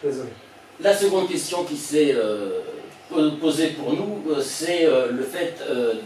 Désolé. La seconde question qui s'est posée pour nous, c'est le fait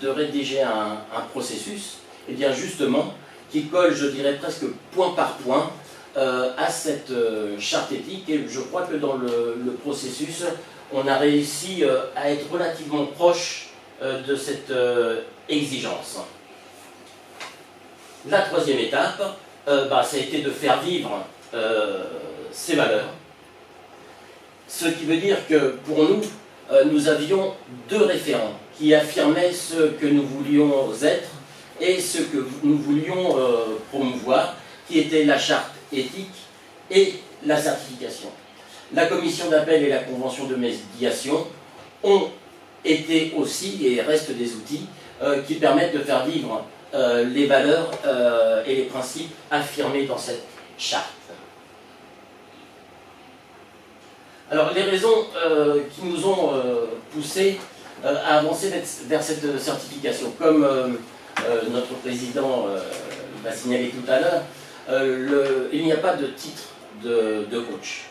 de rédiger un processus, et bien justement, qui colle, je dirais presque point par point, à cette charte éthique. Et je crois que dans le processus, on a réussi à être relativement proche de cette exigence. La troisième étape, ça a été de faire vivre ces valeurs. Ce qui veut dire que pour nous, nous avions deux référents qui affirmaient ce que nous voulions être et ce que nous voulions promouvoir, qui était la charte éthique et la certification. La commission d'appel et la convention de médiation ont été aussi et restent des outils qui permettent de faire vivre les valeurs et les principes affirmés dans cette charte. Alors les raisons qui nous ont poussés à avancer vers cette certification, comme notre président l'a signalé tout à l'heure, il n'y a pas de titre de coach.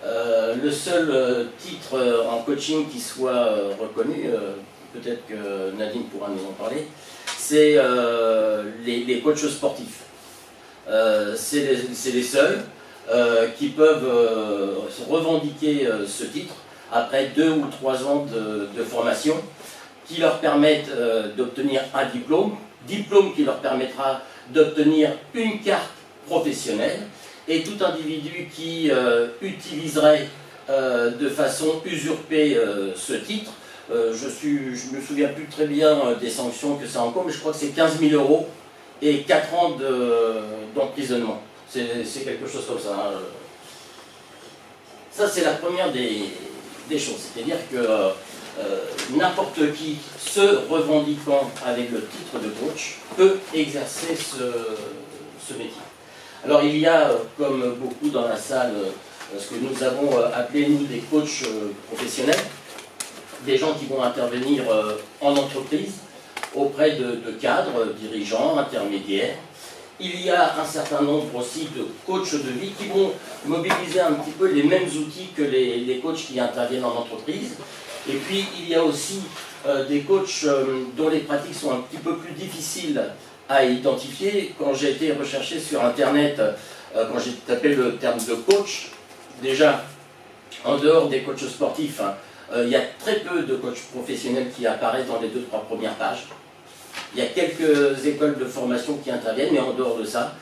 Le seul titre en coaching qui soit reconnu, peut-être que Nadine pourra nous en parler, c'est les coachs sportifs. C'est les seuls qui peuvent se revendiquer ce titre après 2 ou 3 ans de formation qui leur permettent d'obtenir un diplôme qui leur permettra d'obtenir une carte professionnelle, et tout individu qui utiliserait de façon usurpée ce titre, je ne me souviens plus très bien des sanctions que ça encourt, mais je crois que c'est 15 000 € et 4 ans d'emprisonnement. C'est quelque chose comme ça. Hein. Ça, c'est la première des choses. C'est-à-dire que n'importe qui, se revendiquant avec le titre de coach, peut exercer ce métier. Alors, il y a, comme beaucoup dans la salle, ce que nous avons appelé, nous, des coachs professionnels, des gens qui vont intervenir en entreprise, auprès de cadres, dirigeants, intermédiaires. Il y a un certain nombre aussi de coachs de vie qui vont mobiliser un petit peu les mêmes outils que les coachs qui interviennent en entreprise. Et puis il y a aussi des coachs dont les pratiques sont un petit peu plus difficiles à identifier. Quand j'ai été recherché sur Internet, quand j'ai tapé le terme de coach, déjà en dehors des coachs sportifs, il y a très peu de coachs professionnels qui apparaissent dans les 2-3 premières pages. Il y a quelques écoles de formation qui interviennent, mais en dehors de ça,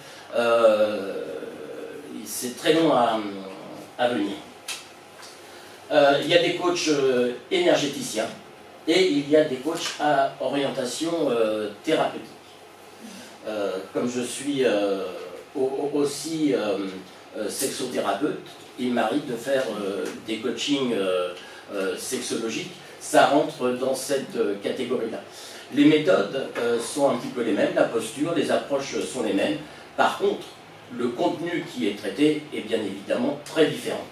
c'est très long à venir. Il y a des coachs énergéticiens et il y a des coachs à orientation thérapeutique. Comme je suis aussi sexothérapeute, il m'arrive de faire des coachings sexologiques. Ça rentre dans cette catégorie-là. Les méthodes sont un petit peu les mêmes, la posture, les approches sont les mêmes. Par contre, le contenu qui est traité est bien évidemment très différent.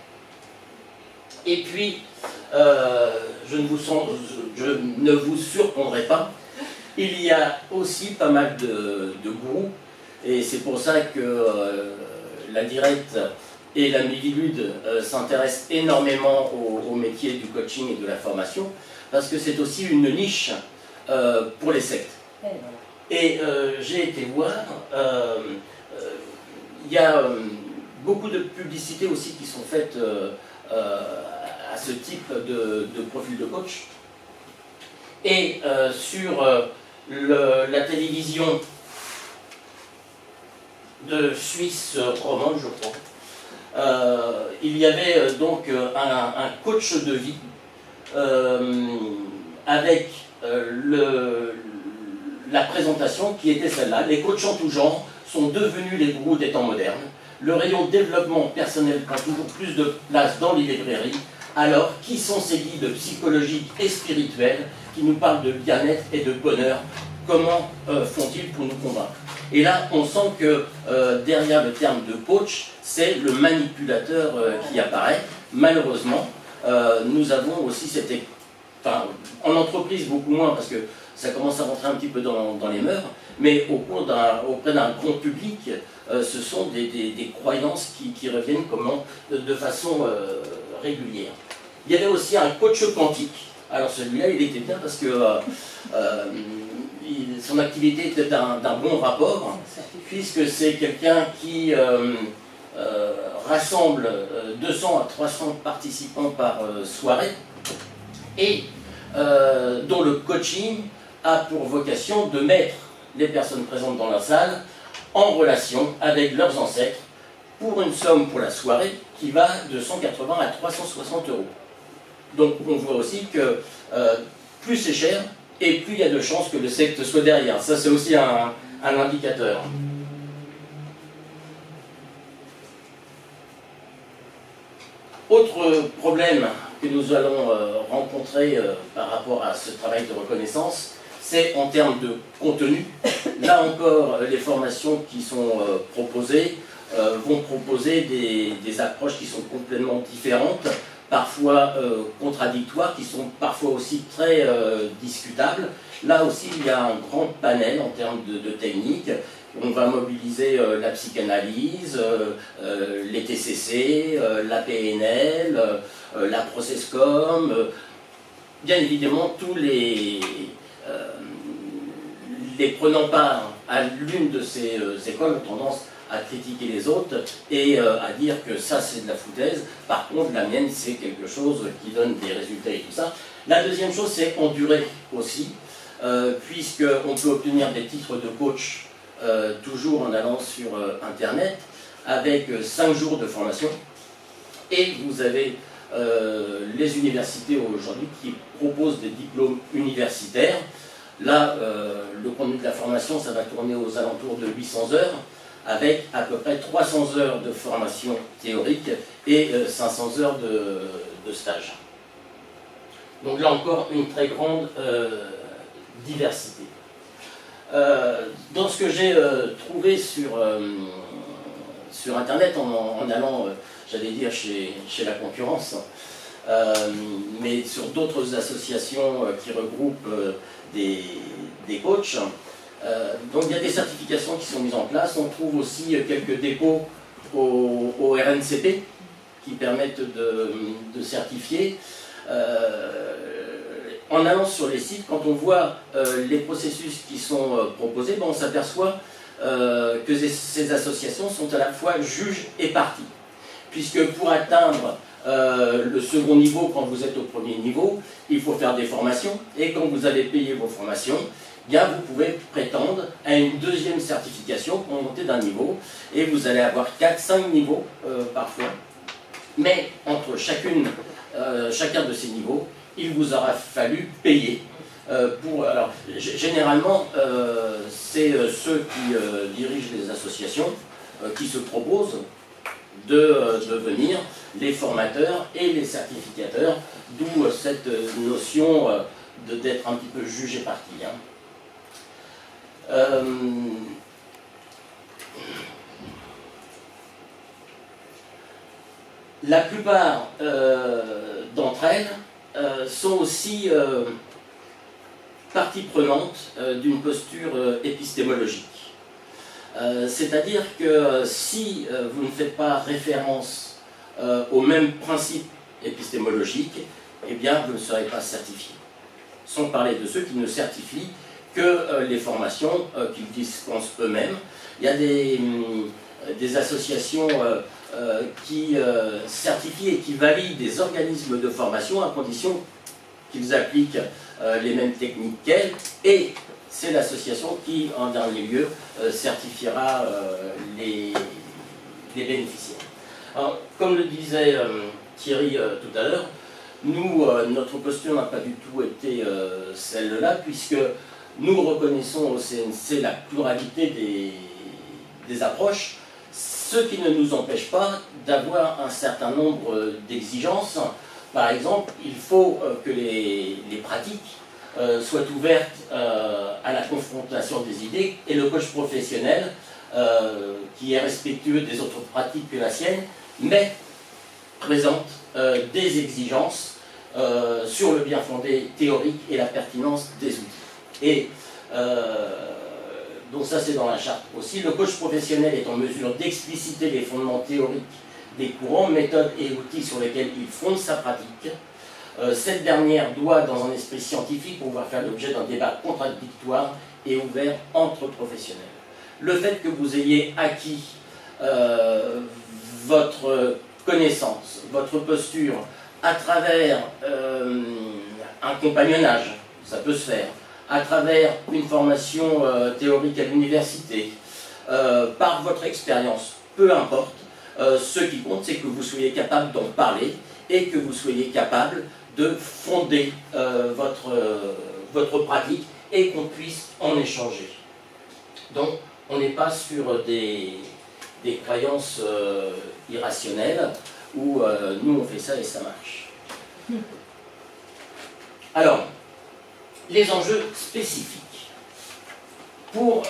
Et puis, je ne vous surprendrai pas, il y a aussi pas mal de gourous, et c'est pour ça que la Directe et la Mivilude s'intéressent énormément au métier du coaching et de la formation, parce que c'est aussi une niche pour les sectes. Et j'ai été voir, il y a beaucoup de publicités aussi qui sont faites à ce type de profil de coach. Et sur la télévision de Suisse romande, je crois, il y avait donc un coach de vie avec la présentation qui était celle-là. Les coachs en tout genre sont devenus les gourous des temps modernes. Le rayon développement personnel prend toujours plus de place dans les librairies. Alors, qui sont ces guides psychologiques et spirituels qui nous parlent de bien-être et de bonheur? Comment font-ils pour nous convaincre? Et là, on sent que derrière le terme de coach, c'est le manipulateur qui apparaît. Malheureusement, nous avons aussi cette... Enfin, en entreprise, beaucoup moins, parce que ça commence à rentrer un petit peu dans les mœurs, mais auprès d'un grand public, ce sont des croyances qui reviennent de façon régulière. Il y avait aussi un coach quantique. Alors celui-là, il était bien parce que son activité était d'un bon rapport, puisque c'est quelqu'un qui rassemble 200 à 300 participants par soirée, et dont le coaching a pour vocation de mettre les personnes présentes dans la salle en relation avec leurs ancêtres pour une somme pour la soirée qui va de 180 à 360 euros. Donc on voit aussi que plus c'est cher et plus il y a de chances que le secte soit derrière. Ça c'est aussi un indicateur. Autre problème que nous allons rencontrer par rapport à ce travail de reconnaissance, c'est en termes de contenu. Là encore, les formations qui sont proposées vont proposer des approches qui sont complètement différentes, parfois contradictoires, qui sont parfois aussi très discutables. Là aussi, il y a un grand panel en termes de techniques. On va mobiliser la psychanalyse, les TCC, la PNL, la processcom, bien évidemment tous les prenant part à l'une de ces écoles ont tendance à critiquer les autres et à dire que ça c'est de la foutaise. Par contre, la mienne c'est quelque chose qui donne des résultats et tout ça. La deuxième chose, c'est endurer aussi, puisqu'on peut obtenir des titres de coach toujours en allant sur Internet, avec 5 jours de formation. Et vous avez les universités aujourd'hui qui proposent des diplômes universitaires. Là, le contenu de la formation, ça va tourner aux alentours de 800 heures, avec à peu près 300 heures de formation théorique et 500 heures de stage. Donc là encore, une très grande diversité. Dans ce que j'ai trouvé sur Internet, en allant, j'allais dire, chez la concurrence, mais sur d'autres associations qui regroupent des coachs, donc il y a des certifications qui sont mises en place. On trouve aussi quelques dépôts au RNCP qui permettent de certifier. En allant sur les sites, quand on voit les processus qui sont proposés, on s'aperçoit que ces associations sont à la fois juges et parties. Puisque pour atteindre le second niveau, quand vous êtes au premier niveau, il faut faire des formations. Et quand vous avez payé vos formations, bien vous pouvez prétendre à une deuxième certification pour monter d'un niveau. Et vous allez avoir 4-5 niveaux parfois. Mais entre chacun de ces niveaux, il vous aura fallu payer alors, généralement, c'est ceux qui dirigent les associations qui se proposent de devenir les formateurs et les certificateurs, d'où cette notion d'être un petit peu jugé parti. La plupart d'entre elles sont aussi partie prenante d'une posture épistémologique. C'est-à-dire que si vous ne faites pas référence aux mêmes principes épistémologiques, eh bien vous ne serez pas certifié. Sans parler de ceux qui ne certifient que les formations qu'ils dispensent eux-mêmes. Il y a des associations qui certifient et qui valident des organismes de formation à condition qu'ils appliquent les mêmes techniques qu'elles, et c'est l'association qui, en dernier lieu, certifiera les bénéficiaires. Alors, comme le disait Thierry tout à l'heure, nous, notre posture n'a pas du tout été celle-là, puisque nous reconnaissons au CNC la pluralité des approches, ce qui ne nous empêche pas d'avoir un certain nombre d'exigences. Par exemple, il faut que les pratiques soient ouvertes à la confrontation des idées, et le coach professionnel, qui est respectueux des autres pratiques que la sienne, mais présente des exigences sur le bien fondé théorique et la pertinence des outils. Et donc ça c'est dans la charte aussi, le coach professionnel est en mesure d'expliciter les fondements théoriques des courants, méthodes et outils sur lesquels il fonde sa pratique. Cette dernière doit, dans un esprit scientifique, pouvoir faire l'objet d'un débat contradictoire et ouvert entre professionnels. Le fait que vous ayez acquis votre connaissance, votre posture, à travers un compagnonnage, ça peut se faire, à travers une formation théorique à l'université, par votre expérience, peu importe, ce qui compte, c'est que vous soyez capable d'en parler et que vous soyez capable de fonder votre pratique et qu'on puisse en échanger. Donc, on n'est pas sur des croyances irrationnelles où nous on fait ça et ça marche. Alors, les enjeux spécifiques pour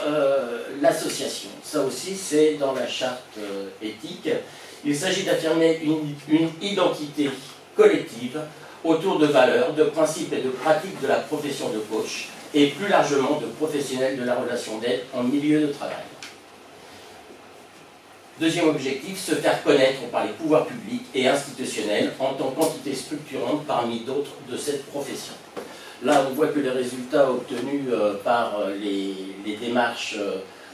l'association, ça aussi c'est dans la charte éthique. Il s'agit d'affirmer une identité collective autour de valeurs, de principes et de pratiques de la profession de coach et plus largement de professionnels de la relation d'aide en milieu de travail. Deuxième objectif, se faire connaître par les pouvoirs publics et institutionnels en tant qu'entité structurante parmi d'autres de cette profession. Là, on voit que les résultats obtenus par les démarches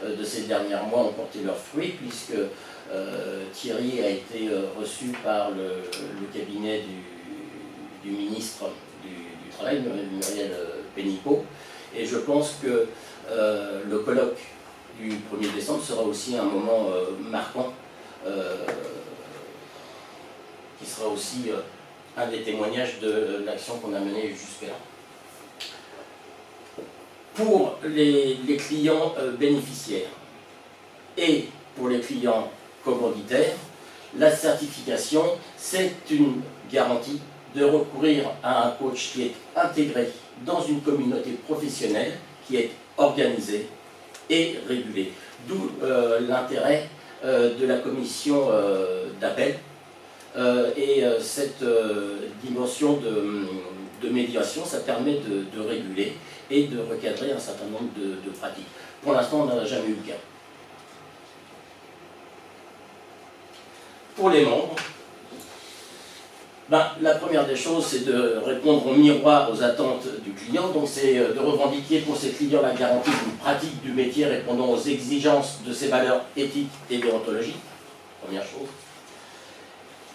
de ces derniers mois ont porté leurs fruits, puisque Thierry a été reçu par le cabinet du ministre du Travail, Muriel Pénicaud, et je pense que le colloque du 1er décembre sera aussi un moment marquant, qui sera aussi un des témoignages de l'action qu'on a menée jusque-là. Pour les clients bénéficiaires et pour les clients commanditaires, la certification, c'est une garantie de recourir à un coach qui est intégré dans une communauté professionnelle, qui est organisée et régulée. D'où l'intérêt de la commission d'appel et cette dimension de médiation, ça permet de réguler et de recadrer un certain nombre de pratiques. Pour l'instant, on n'en a jamais eu le cas. Pour les membres, la première des choses, c'est de répondre au miroir aux attentes du client. Donc, c'est de revendiquer pour ses clients la garantie d'une pratique du métier répondant aux exigences de ses valeurs éthiques et déontologiques. Première chose.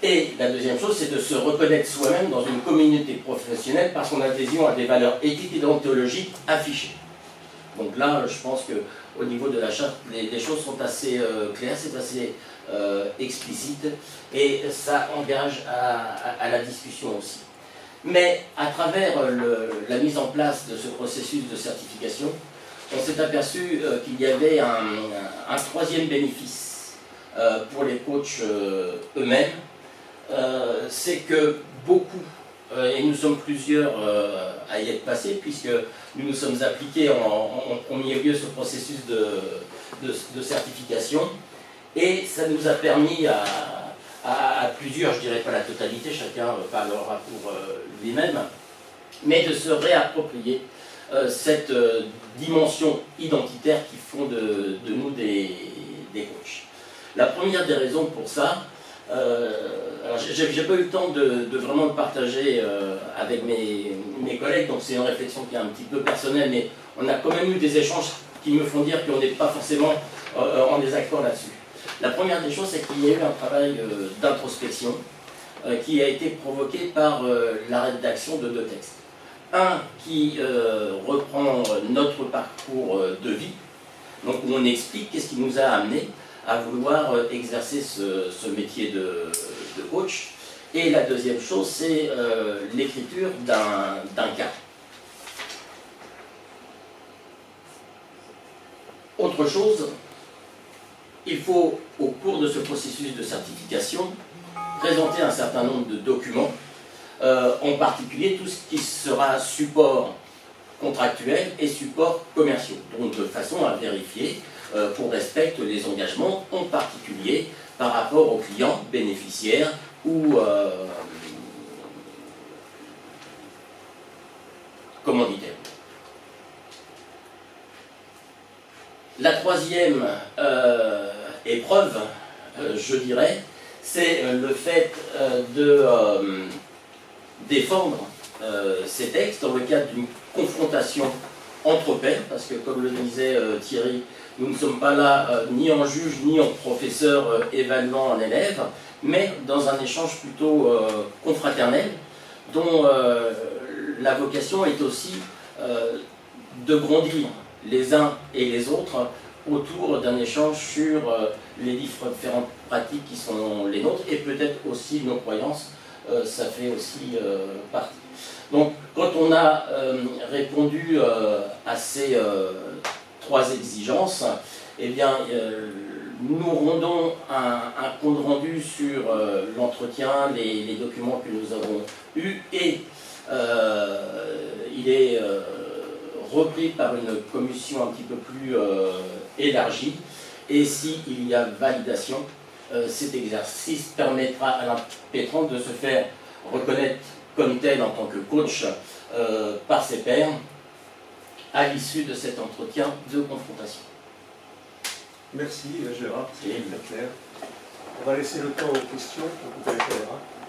Et la deuxième chose, c'est de se reconnaître soi-même dans une communauté professionnelle par son adhésion à des valeurs éthiques et déontologiques affichées. Donc là, je pense qu'au niveau de la charte, les choses sont assez claires, c'est assez explicite, et ça engage à la discussion aussi. Mais à travers la mise en place de ce processus de certification, on s'est aperçu qu'il y avait un troisième bénéfice pour les coachs eux-mêmes. C'est que beaucoup, et nous sommes plusieurs à y être passés, puisque nous nous sommes appliqués en premier lieu ce processus de certification, et ça nous a permis à plusieurs, je dirais pas la totalité, chacun parlera pour lui-même, mais de se réapproprier cette dimension identitaire qui font de nous des coachs. La première des raisons pour ça, alors j'ai pas eu le temps de vraiment le partager avec mes collègues, donc c'est une réflexion qui est un petit peu personnelle, mais on a quand même eu des échanges qui me font dire qu'on n'est pas forcément en désaccord là-dessus. La première des choses, c'est qu'il y a eu un travail d'introspection qui a été provoqué par la rédaction de deux textes. Un qui reprend notre parcours de vie, donc où on explique qu'est-ce qui nous a amené à vouloir exercer ce métier de coach. Et la deuxième chose, c'est l'écriture d'un cas. Autre chose, il faut, au cours de ce processus de certification, présenter un certain nombre de documents, en particulier tout ce qui sera support contractuel et support commerciaux, donc de façon à vérifier qu'on respecte les engagements, en particulier par rapport aux clients bénéficiaires ou commanditaires. La troisième épreuve, je dirais, c'est le fait de défendre ces textes dans le cadre d'une confrontation entre pairs, parce que comme le disait Thierry, nous ne sommes pas là ni en juge ni en professeur évaluant un élève, mais dans un échange plutôt confraternel, dont la vocation est aussi de grandir les uns et les autres autour d'un échange sur les différentes pratiques qui sont les nôtres et peut-être aussi nos croyances, ça fait aussi partie. Donc quand on a répondu à ces trois exigences, eh bien nous rendons un compte rendu sur l'entretien, les documents que nous avons eus et il est repris par une commission un petit peu plus élargie, et s'il y a validation, cet exercice permettra à l'impétrant de se faire reconnaître comme tel en tant que coach par ses pairs à l'issue de cet entretien de confrontation. Merci Gérard, c'est très clair. On va laisser le temps aux questions, on peut les faire.